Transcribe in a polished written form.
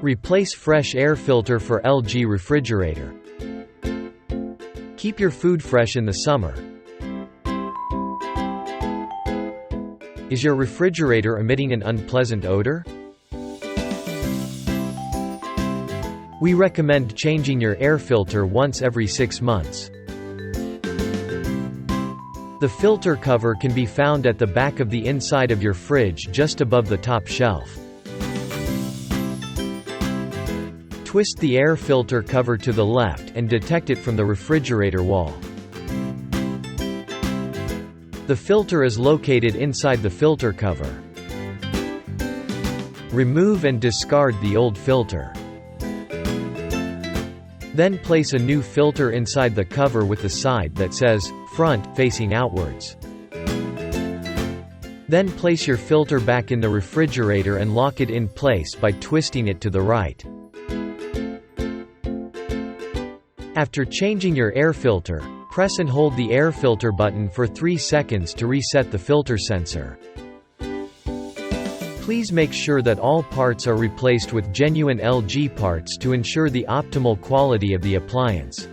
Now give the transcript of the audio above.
Replace fresh air filter for LG refrigerator. Keep your food fresh in the summer. Is your refrigerator emitting an unpleasant odor? We recommend changing your air filter once every 6 months. The filter cover can be found at the back of the inside of your fridge just above the top shelf. Twist the air filter cover to the left and detect it from the refrigerator wall. The filter is located inside the filter cover. Remove and discard the old filter. Then place a new filter inside the cover with the side that says, "front," facing outwards. Then place your filter back in the refrigerator and lock it in place by twisting it to the right. After changing your air filter, press and hold the air filter button for 3 seconds to reset the filter sensor. Please make sure that all parts are replaced with genuine LG parts to ensure the optimal quality of the appliance.